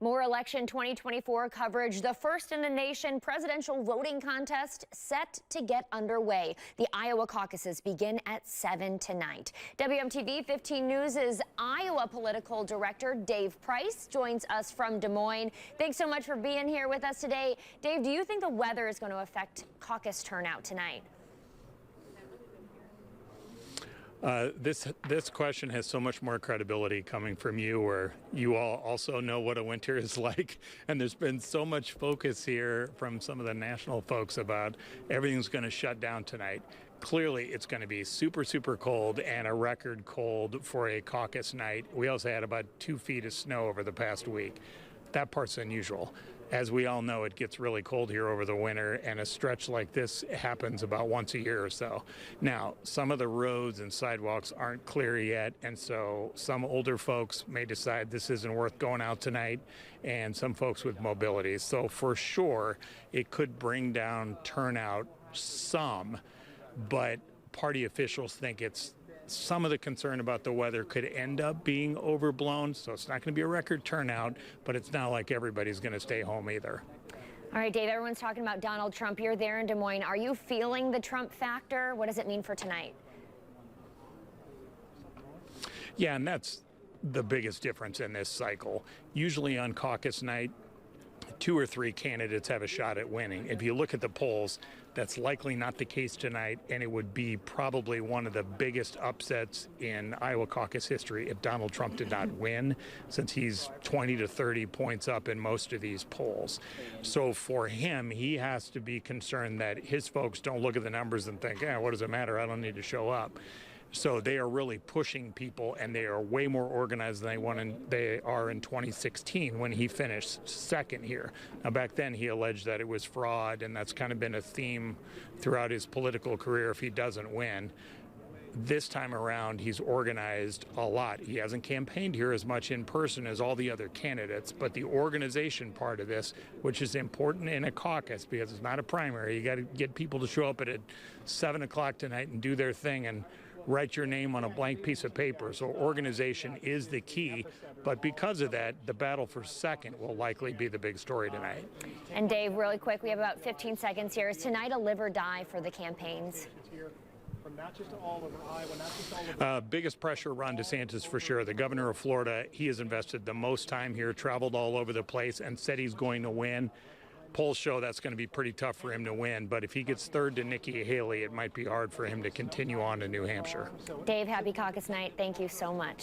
More election 2024 coverage. The first in the nation presidential voting contest set to get underway. The Iowa caucuses begin at 7 tonight. WMTV 15 News' Iowa political director Dave Price joins us from Des Moines. Thanks so much for being here with us today. Dave, do you think the weather is going to affect caucus turnout tonight? This question has so much more credibility coming from you, where you all also know what a winter is like, and there's been so much focus here from some of the national folks about everything's going to shut down tonight. Clearly, it's going to be super, super cold and a record cold for a caucus night. We also had about 2 feet of snow over the past week. That part's unusual. As we all know, it gets really cold here over the winter, and a stretch like this happens about once a year or so. Now, some of the roads and sidewalks aren't clear yet, and so some older folks may decide this isn't worth going out tonight, and some folks with mobility. So for sure, it could bring down turnout some, but party officials think it's some of the concern about the weather could end up being overblown, so it's not going to be a record turnout, but it's not like everybody's going to stay home either. All right, Dave, everyone's talking about Donald Trump. You're there in Des Moines. Are you feeling the Trump factor? What does it mean for tonight? Yeah, and that's the biggest difference in this cycle. Usually on caucus night, 2 or 3 candidates have a shot at winning. If you look at the polls, that's likely not the case tonight, and it would be probably one of the biggest upsets in Iowa caucus history if Donald Trump did not win, since he's 20 to 30 points up in most of these polls. So for him, he has to be concerned that his folks don't look at the numbers and think, what does it matter? I don't need to show up. So they are really pushing people, and they are way more organized than they are in 2016 when he finished second here. Now, back then he alleged that it was fraud, and that's kind of been a theme throughout his political career if he doesn't win. This time around, he's organized a lot. He hasn't campaigned here as much in person as all the other candidates, but the organization part of this, which is important in a caucus because it's not a primary, you got to get people to show up at 7 o'clock tonight and do their thing and write your name on a blank piece of paper. So organization is the key, but because of that, the battle for second will likely be the big story tonight. And Dave, really quick, we have about 15 seconds here. Is tonight a live or die for the campaigns? Biggest pressure, Ron DeSantis for sure. The governor of Florida, he has invested the most time here, traveled all over the place, and said he's going to win. Polls show that's going to be pretty tough for him to win, but if he gets third to Nikki Haley, it might be hard for him to continue on to New Hampshire. Dave, happy caucus night. Thank you so much.